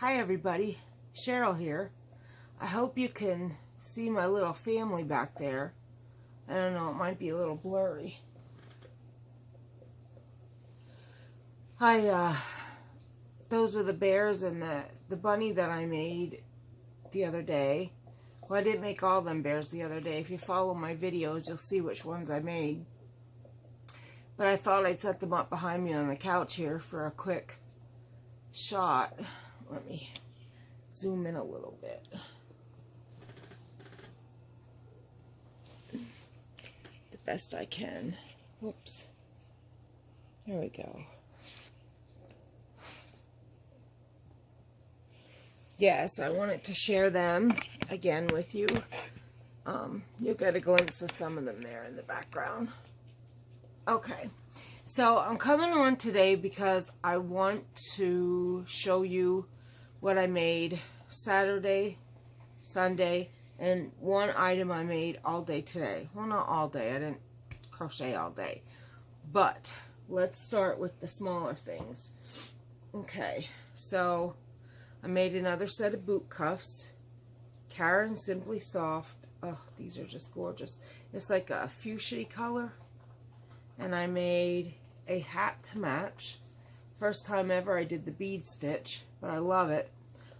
Hi everybody, Cheryl here. I hope you can see my little family back there. I don't know, it might be a little blurry. Those are the bears and the bunny that I made the other day. Well, I didn't make all them bears the other day. If you follow my videos, you'll see which ones I made. But I thought I'd set them up behind me on the couch here for a quick shot. Let me zoom in a little bit. The best I can. Whoops. There we go. Yes, I wanted to share them again with you. You'll get a glimpse of some of them there in the background. Okay, so I'm coming on today because I want to show you what I made Saturday, Sunday, and one item I made all day today. Well, not all day. I didn't crochet all day. But let's start with the smaller things. Okay, so I made another set of boot cuffs. Karen Simply Soft. Oh, these are just gorgeous. It's like a fuchsia color. And I made a hat to match. First time ever I did the bead stitch, but I love it.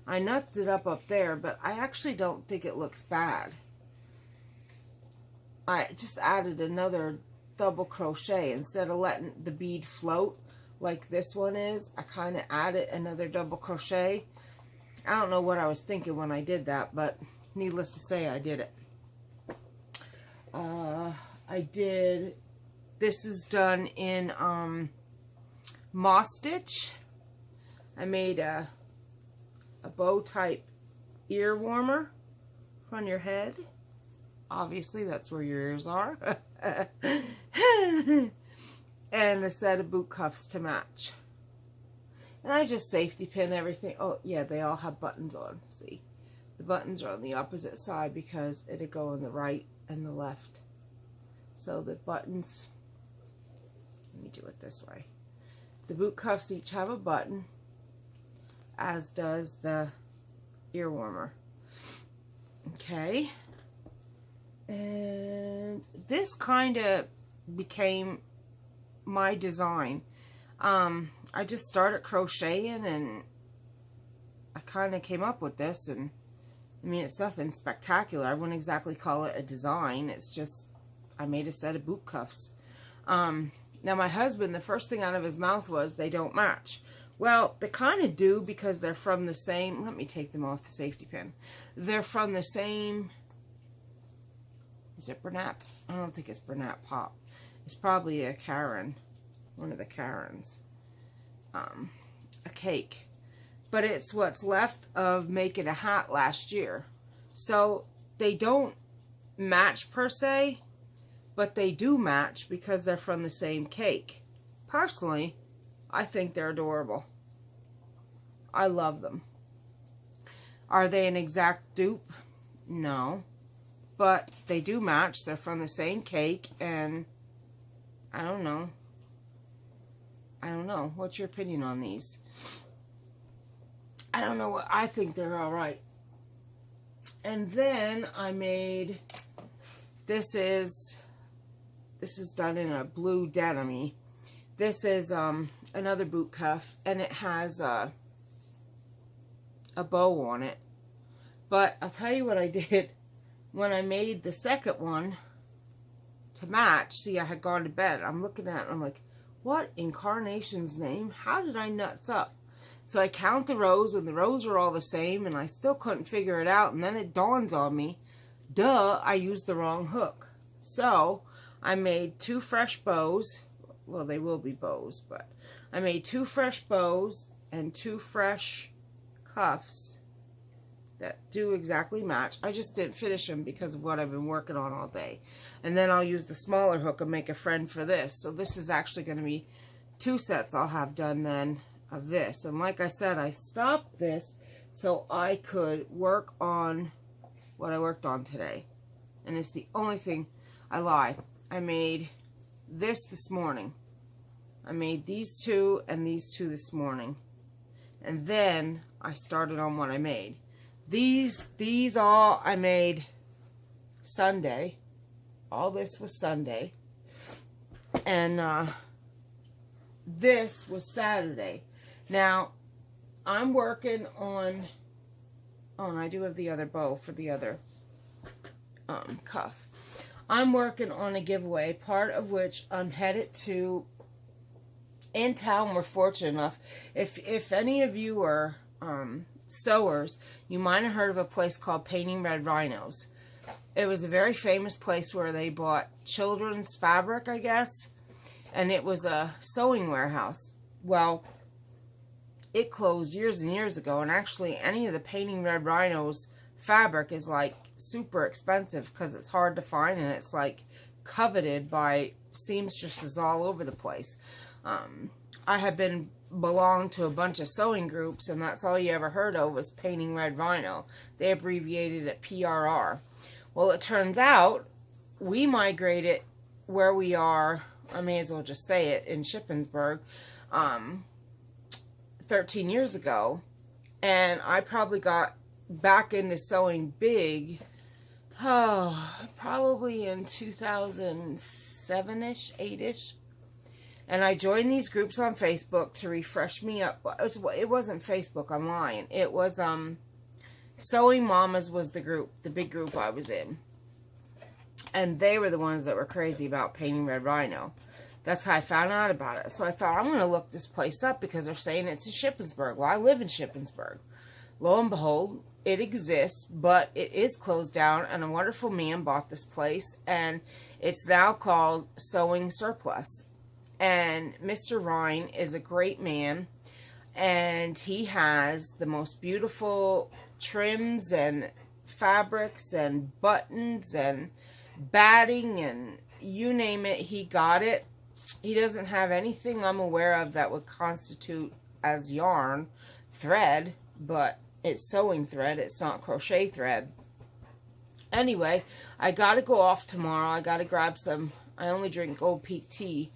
I nutsed it up there, but I actually don't think it looks bad. I just added another double crochet. Instead of letting the bead float like this one is, I kind of added another double crochet. I don't know what I was thinking when I did that, but needless to say, I did it. This is done in moss stitch. I made a bow type ear warmer on your head. Obviously, that's where your ears are. And a set of boot cuffs to match. And I just safety pin everything. Oh, yeah, they all have buttons on. See? The buttons are on the opposite side because it'll go on the right and the left. So the buttons, let me do it this way. The boot cuffs each have a button, as does the ear warmer. Okay. And this kind of became my design. I just started crocheting and I kind of came up with this, and I mean, it's nothing spectacular. I wouldn't exactly call it a design. It's just I made a set of boot cuffs. Now my husband, the first thing out of his mouth was they don't match. Well, they kind of do because they're from the same, let me take them off the safety pin. They're from the same, is it Bernat? I don't think it's Bernat Pop. It's probably a Karen, one of the Karens. A cake. But it's what's left of making a hat last year. So they don't match per se, but they do match because they're from the same cake. Personally, I think they're adorable. I love them. Are they an exact dupe? No. But they do match. They're from the same cake, and I don't know. What's your opinion on these? I don't know. I think they're all right. And then I made, this is done in a blue denim-y. This is another boot cuff, and it has a bow on it. But I'll tell you what I did when I made the second one to match. See, I had gone to bed. I'm looking at it, and I'm like, what in carnation's name? How did I nuts up? So I count the rows, and the rows are all the same, and I still couldn't figure it out. And then it dawns on me, duh, I used the wrong hook. So I made 2 fresh bows. Well, they will be bows, but I made 2 fresh bows and 2 fresh cuffs that do exactly match. I just didn't finish them because of what I've been working on all day. And then I'll use the smaller hook and make a friend for this. So this is actually going to be 2 sets I'll have done then of this. And like I said, I stopped this so I could work on what I worked on today. And it's the only thing. I lie. I made this morning. I made these 2 and these 2 this morning. And then I started on what I made. These all I made Sunday. All this was Sunday. And this was Saturday. Now, I'm working on... Oh, and I do have the other bow for the other cuff. I'm working on a giveaway, part of which I'm headed to... In town, we're fortunate enough. If any of you are sewers, you might have heard of a place called Painting Red Rhinos. It was a very famous place where they bought children's fabric, I guess. And it was a sewing warehouse. Well, it closed years and years ago. And actually, any of the Painting Red Rhinos fabric is like super expensive because it's hard to find. And it's like coveted by seamstresses all over the place. I have belonged to a bunch of sewing groups, and that's all you ever heard of was Painting Red Rhino. They abbreviated it PRR. Well, it turns out we migrated where we are, I may as well just say it, in Shippensburg, 13 years ago, and I probably got back into sewing big, probably in 2007-ish, 8-ish. And I joined these groups on Facebook to refresh me up. It wasn't Facebook, I'm lying. It was, Sewing Mamas was the group, the big group I was in. And they were the ones that were crazy about Painting Red Rhino. That's how I found out about it. So I thought, I'm going to look this place up because they're saying it's in Shippensburg. Well, I live in Shippensburg. Lo and behold, it exists, but it is closed down. And a wonderful man bought this place. And it's now called Sewing Surplus. And Mr. Rhine is a great man, and he has the most beautiful trims and fabrics and buttons and batting and you name it, he got it. He doesn't have anything I'm aware of that would constitute as yarn thread, but it's sewing thread, it's not crochet thread. Anyway, I gotta go off tomorrow. I gotta grab some, I only drink Gold Peak tea.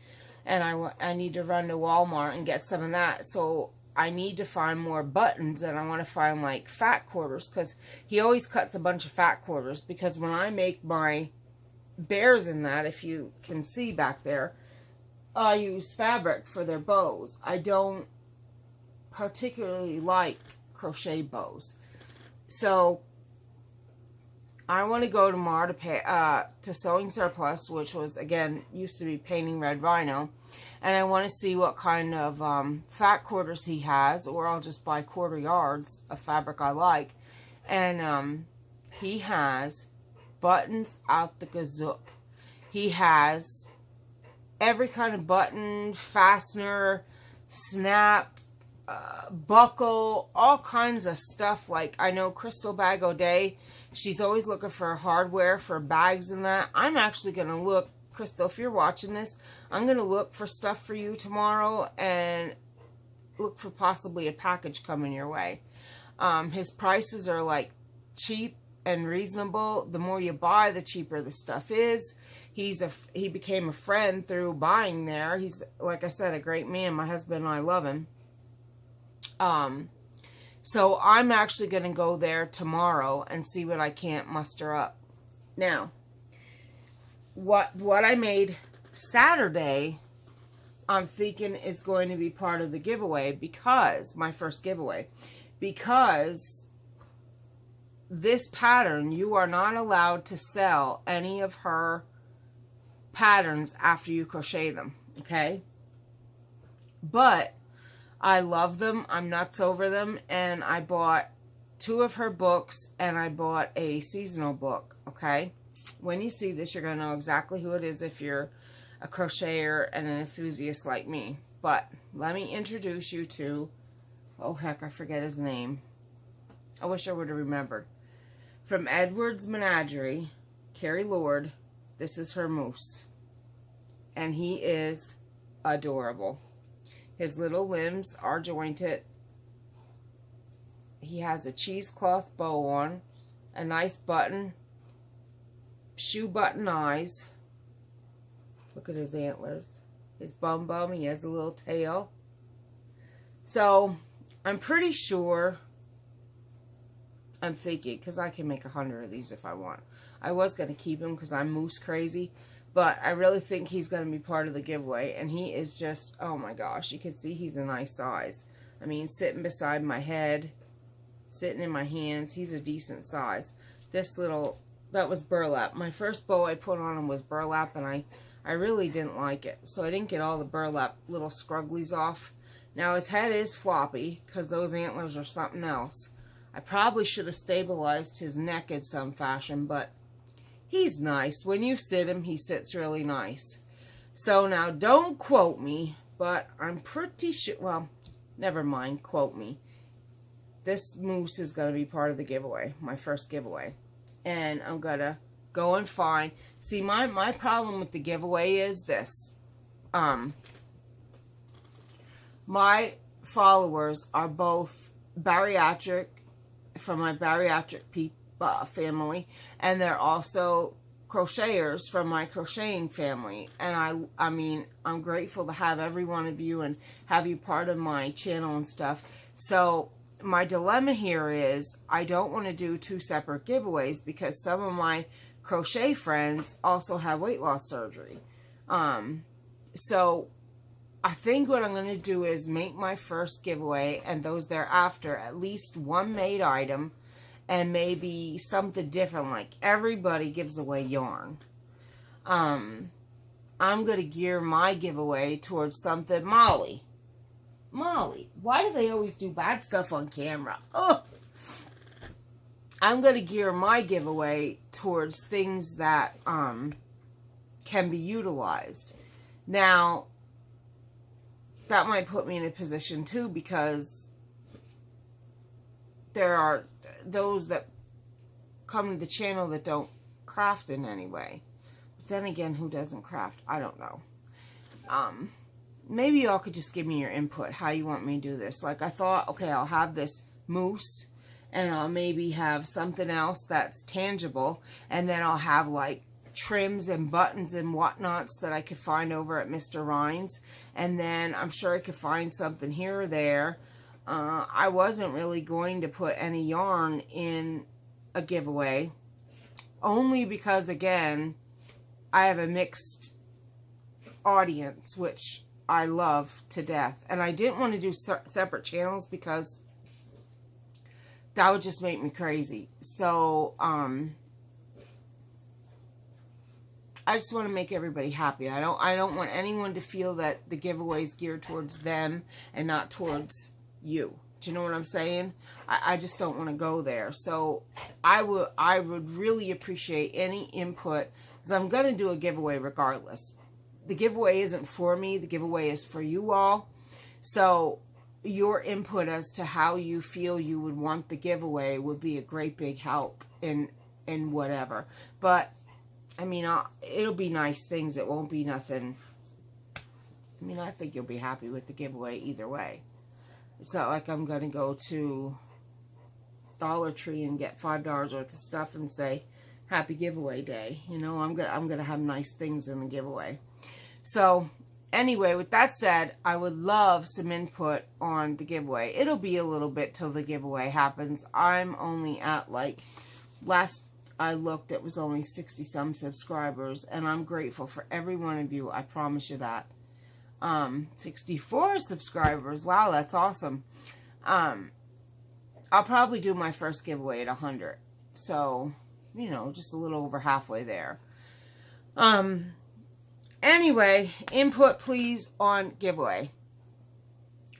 And I need to run to Walmart and get some of that. So I need to find more buttons. And I want to find like fat quarters. Because he always cuts a bunch of fat quarters. Because when I make my bears in that, if you can see back there, I use fabric for their bows. I don't particularly like crochet bows. So I want to go tomorrow to Sewing Surplus, which was, again, used to be Painting Red Rhino. And I want to see what kind of fat quarters he has, or I'll just buy quarter yards of fabric I like. And he has buttons out the gazook. He has every kind of button, fastener, snap, buckle, all kinds of stuff. Like, I know Crystal Bag O'Day, she's always looking for hardware for bags and that. I'm actually going to look, Crystal, if you're watching this, I'm going to look for stuff for you tomorrow and look for possibly a package coming your way. His prices are like cheap and reasonable. The more you buy, the cheaper the stuff is. He became a friend through buying there. He's, like I said, a great man. My husband and I love him. So I'm actually going to go there tomorrow and see what I can't muster up. Now, what I made Saturday, I'm thinking is going to be part of the giveaway, because, my first giveaway, because this pattern, you are not allowed to sell any of her patterns after you crochet them, okay? But I love them. I'm nuts over them. And I bought 2 of her books, and I bought a seasonal book, okay? When you see this, you're going to know exactly who it is if you're a crocheter and an enthusiast like me. But let me introduce you to, oh heck, I forget his name. I wish I would have remembered. From Edward's Menagerie, Carrie Lord, this is her moose. And he is adorable. His little limbs are jointed. He has a cheesecloth bow on, a nice button, shoe button eyes. Look at his antlers. His bum, he has a little tail. So, I'm pretty sure, I'm thinking, because I can make 100 of these if I want. I was going to keep him because I'm moose crazy, but I really think he's going to be part of the giveaway, and he is just, oh my gosh, you can see he's a nice size. I mean, sitting beside my head, sitting in my hands, he's a decent size. This little, that was burlap. My first bow I put on him was burlap, and I really didn't like it, so I didn't get all the burlap little scrugglies off. Now his head is floppy, because those antlers are something else. I probably should have stabilized his neck in some fashion, but he's nice. When you sit him, he sits really nice. So now, don't quote me, but I'm pretty sure, well, never mind, quote me. This moose is going to be part of the giveaway, my first giveaway. And I'm going to go and find, see, my problem with the giveaway is this. My followers are both bariatric, from my bariatric family, and they're also crocheters from my crocheting family. And I mean, I'm grateful to have every one of you and have you part of my channel and stuff. So my dilemma here is I don't want to do 2 separate giveaways because some of my crochet friends also have weight loss surgery. So I think what I'm going to do is make my first giveaway and those thereafter at least one made item and maybe something different, like everybody gives away yarn. I'm going to gear my giveaway towards something. Molly, why do they always do bad stuff on camera? Ugh. I'm going to gear my giveaway towards things that can be utilized. Now, that might put me in a position too, because there are those that come to the channel that don't craft in any way. But then again, who doesn't craft? I don't know. Maybe y'all could just give me your input, how you want me to do this. Like, I thought, okay, I'll have this moose, and I'll maybe have something else that's tangible, and then I'll have like trims and buttons and whatnots that I could find over at Mr. Ryan's, and then I'm sure I could find something here or there. I wasn't really going to put any yarn in a giveaway, only because, again, I have a mixed audience, which I love to death, and I didn't want to do separate channels because that would just make me crazy. So, I just want to make everybody happy. I don't want anyone to feel that the giveaway is geared towards them and not towards you. Do you know what I'm saying? I just don't want to go there. So I would really appreciate any input, because I'm going to do a giveaway regardless. The giveaway isn't for me. The giveaway is for you all. So your input as to how you feel you would want the giveaway would be a great big help in whatever. But I mean, it'll be nice things. It won't be nothing. I mean, I think you'll be happy with the giveaway either way. It's not like I'm going to go to Dollar Tree and get $5 worth of stuff and say, happy giveaway day. You know, I'm gonna have nice things in the giveaway. So, anyway, with that said, I would love some input on the giveaway. It'll be a little bit till the giveaway happens. I'm only at, like, last I looked, it was only 60-some subscribers, and I'm grateful for every one of you. I promise you that. 64 subscribers. Wow, that's awesome. I'll probably do my first giveaway at 100. So, you know, just a little over halfway there. Anyway, input please on giveaway.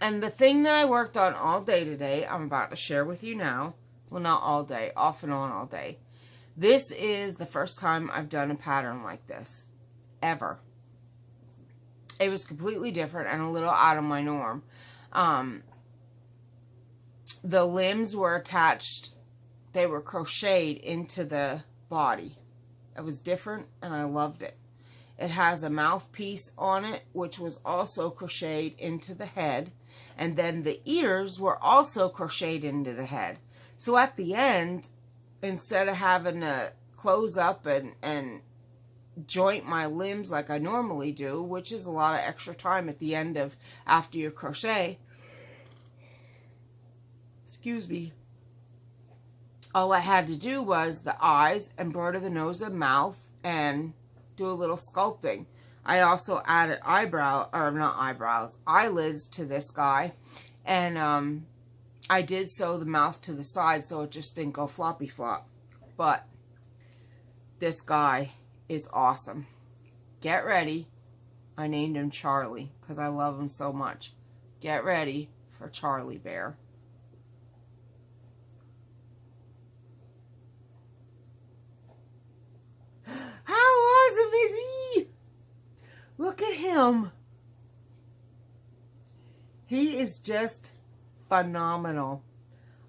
And the thing that I worked on all day today, I'm about to share with you now. Well, not all day, off and on all day. This is the first time I've done a pattern like this, ever. It was completely different and a little out of my norm. The limbs were attached, they were crocheted into the body. It was different and I loved it. It has a mouthpiece on it, which was also crocheted into the head. And then the ears were also crocheted into the head. So at the end, instead of having to close up and joint my limbs like I normally do, which is a lot of extra time at the end of after you crochet, excuse me, all I had to do was the eyes, embroider the nose and mouth, and do a little sculpting. I also added eyelids to this guy, and I did sew the mouth to the side so it just didn't go floppy flop. But this guy is awesome. Get ready. I named him Charlie because I love him so much. Get ready for Charlie Bear. How awesome is he? Look at him. He is just phenomenal.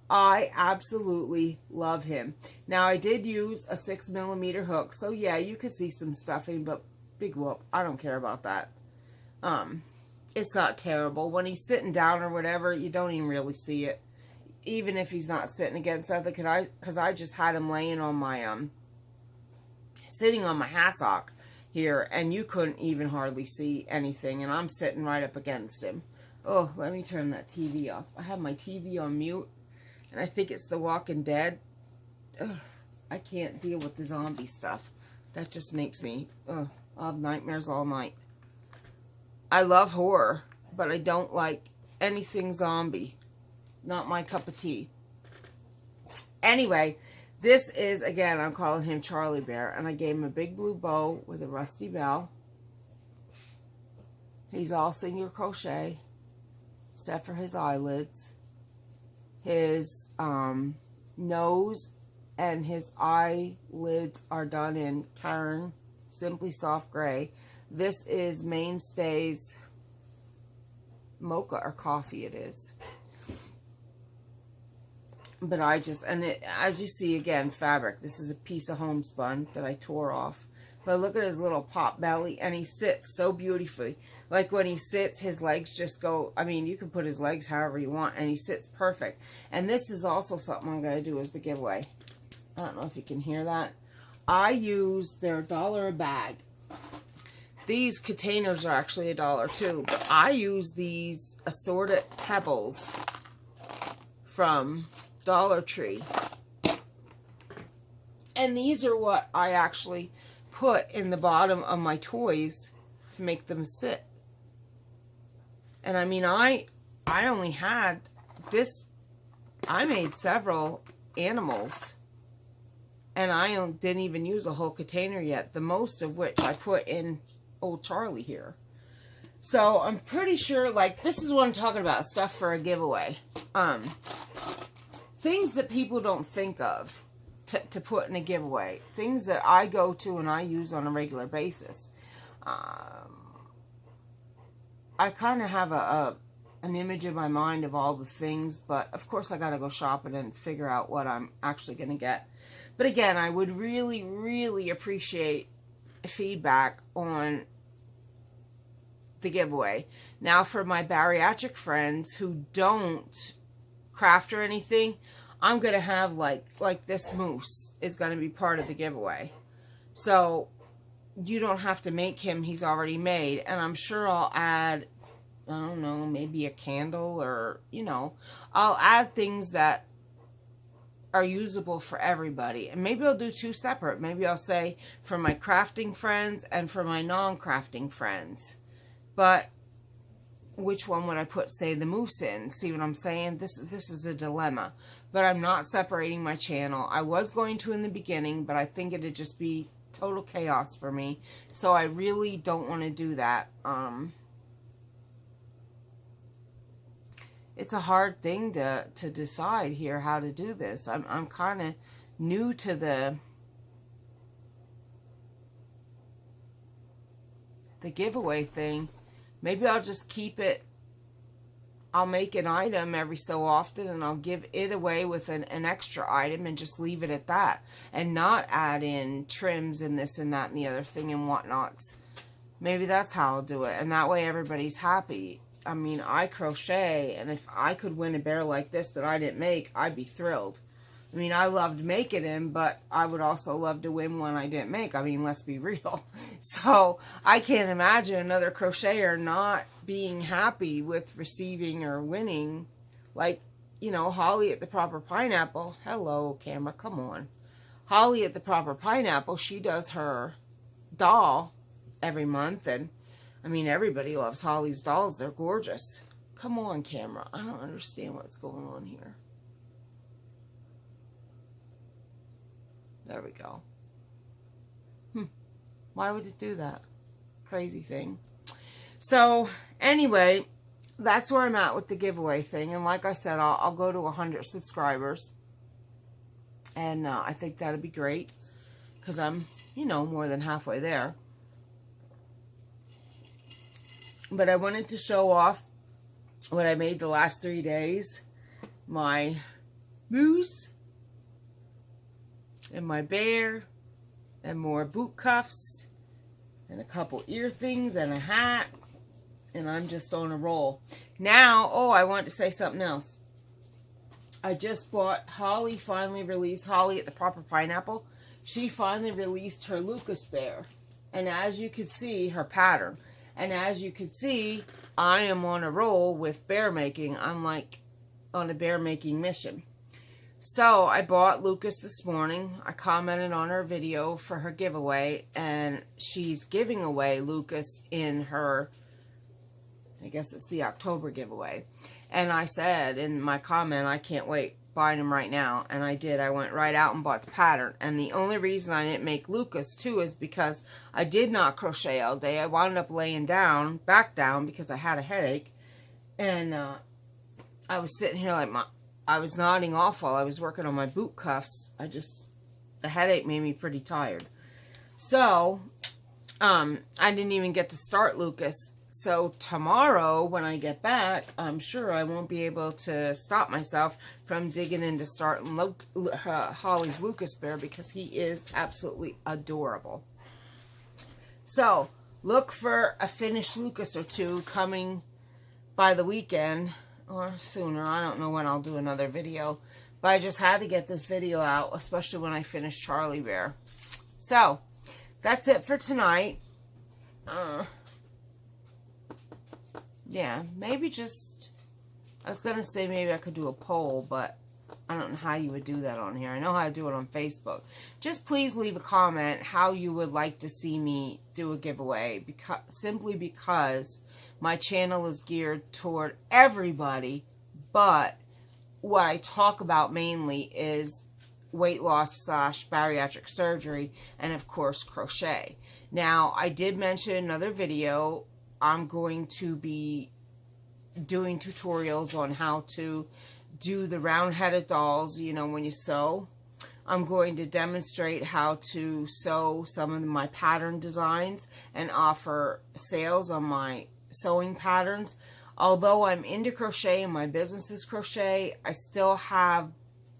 I absolutely love him. Now, I did use a 6mm hook, so yeah, you could see some stuffing, but big whoop, I don't care about that. It's not terrible. When he's sitting down or whatever, you don't even really see it. Even if he's not sitting against something, because I just had him laying on my, sitting on my hassock here, and you couldn't even hardly see anything, and I'm sitting right up against him. Oh, let me turn that TV off. I have my TV on mute, and I think it's The Walking Dead. Ugh, I can't deal with the zombie stuff. That just makes me, I'll have nightmares all night. I love horror, but I don't like anything zombie. Not my cup of tea. Anyway, this is, again, I'm calling him Charlie Bear, and I gave him a big blue bow with a rusty bell. He's all single crochet, except for his eyelids. His nose and his eyelids are done in Karen Simply Soft Gray. This is Mainstay's mocha or coffee it is. But I just, and it, as you see again, fabric. This is a piece of homespun that I tore off. But look at his little pop belly, and he sits so beautifully. Like when he sits, his legs just go, I mean, you can put his legs however you want, and he sits perfect. And this is also something I'm going to do as the giveaway. I don't know if you can hear that. I use their $1 a bag. These containers are actually $1 too, but I use these assorted pebbles from Dollar Tree. And these are what I actually put in the bottom of my toys to make them sit. And I mean, I only had this, I made several animals. And I didn't even use the whole container yet. The most of which I put in old Charlie here. So I'm pretty sure, like, this is what I'm talking about. Stuff for a giveaway. Things that people don't think of to put in a giveaway. Things that I go to and I use on a regular basis. I kind of have an image in my mind of all the things. But, of course, I got to go shopping and figure out what I'm actually going to get. But again, I would really, really appreciate feedback on the giveaway. Now, for my bariatric friends who don't craft or anything, I'm going to have like this moose is going to be part of the giveaway. So, you don't have to make him. He's already made. And I'm sure I'll add, I don't know, maybe a candle or, you know, I'll add things that are usable for everybody. And maybe I'll do two separate. Maybe I'll say for my crafting friends and for my non-crafting friends. But which one would I put, say, the moose in? See what I'm saying? This is a dilemma. But I'm not separating my channel. I was going to in the beginning, but I think it'd just be total chaos for me. So I really don't want to do that. It's a hard thing to decide here how to do this. I'm kind of new to the giveaway thing. Maybe I'll just keep it. I'll make an item every so often and I'll give it away with an extra item and just leave it at that. And not add in trims and this and that and the other thing and whatnots. Maybe that's how I'll do it. And that way everybody's happy. I mean, I crochet, and if I could win a bear like this that I didn't make, I'd be thrilled. I mean, I loved making him, but I would also love to win one I didn't make. I mean, let's be real. So, I can't imagine another crocheter not being happy with receiving or winning. Like, you know, Holly at the Proper Pineapple. Hello, camera, come on. Holly at the Proper Pineapple, she does her doll every month. And, I mean, everybody loves Holly's dolls. They're gorgeous. Come on, camera. I don't understand what's going on here. There we go. Why would it do that? Crazy thing. So, anyway, that's where I'm at with the giveaway thing. And like I said, I'll go to 100 subscribers. And I think that'd be great. Because I'm, you know, more than halfway there. But I wanted to show off what I made the last 3 days. My moose. And my bear. And more boot cuffs. And a couple ear things. And a hat. And I'm just on a roll. Now, oh, I want to say something else. I just bought, Holly finally released, Holly at the Proper Pineapple. She finally released her Lucas bear. And as you can see, her pattern. And as you can see, I am on a roll with bear making. I'm like on a bear making mission. So I bought Lucas this morning. I commented on her video for her giveaway. And she's giving away Lucas in her, I guess it's the October giveaway. And I said in my comment, I can't wait, buying them right now. And I did. I went right out and bought the pattern. And the only reason I didn't make Lucas too is because I did not crochet all day. I wound up laying down, back down, because I had a headache. And I was sitting here like I was nodding off while I was working on my boot cuffs. The headache made me pretty tired. So, I didn't even get to start Lucas. So tomorrow, when I get back, I'm sure I won't be able to stop myself from digging into starting Holly's Lucas bear, because he is absolutely adorable. So, look for a finished Lucas or two coming by the weekend, or sooner. I don't know when I'll do another video, but I just had to get this video out, especially when I finish Charlie Bear. So, that's it for tonight. Yeah, maybe just, I was going to say maybe I could do a poll, but I don't know how you would do that on here. I know how to do it on Facebook. Just please leave a comment how you would like to see me do a giveaway, simply because my channel is geared toward everybody, but what I talk about mainly is weight loss / bariatric surgery, and of course crochet. Now, I did mention in another video, I'm going to be doing tutorials on how to do the round-headed dolls, you know, when you sew. I'm going to demonstrate how to sew some of my pattern designs and offer sales on my sewing patterns. Although I'm into crochet and my business is crochet, I still have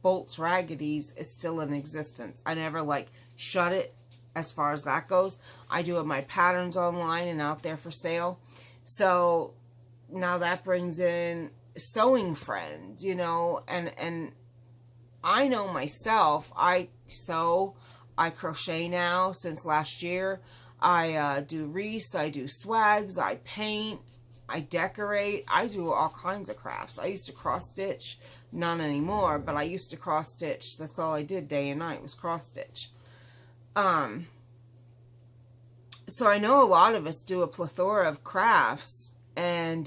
Bolts Raggedies is still in existence. I never like shut it as far as that goes. I do have my patterns online and out there for sale. So now that brings in sewing friends, you know, and I know myself, I sew, I crochet now since last year. I do wreaths, I do swags, I paint, I decorate, I do all kinds of crafts. I used to cross stitch, none anymore, but I used to cross stitch. That's all I did day and night was cross stitch. So I know a lot of us do a plethora of crafts, and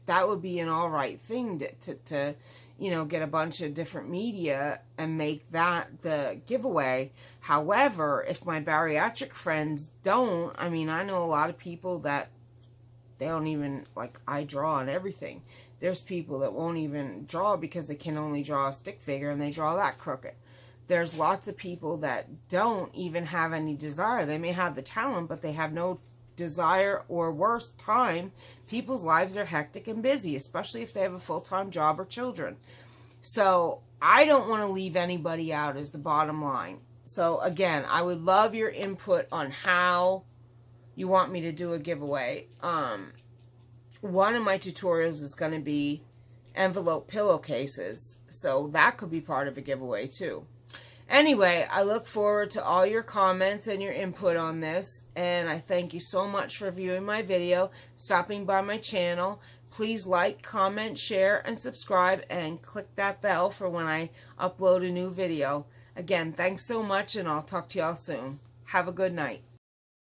that would be an alright thing to you know, get a bunch of different media and make that the giveaway. However, if my bariatric friends don't, I mean, I know a lot of people that they don't even, like, I draw on everything. There's people that won't even draw because they can only draw a stick figure and they draw that crooked. There's lots of people that don't even have any desire. They may have the talent, but they have no desire, or worse, time. People's lives are hectic and busy, especially if they have a full-time job or children. So I don't want to leave anybody out is the bottom line. So again, I would love your input on how you want me to do a giveaway. One of my tutorials is going to be envelope pillowcases. So that could be part of a giveaway too. Anyway, I look forward to all your comments and your input on this, and I thank you so much for viewing my video, stopping by my channel. Please like, comment, share, and subscribe, and click that bell for when I upload a new video. Again, thanks so much, and I'll talk to y'all soon. Have a good night.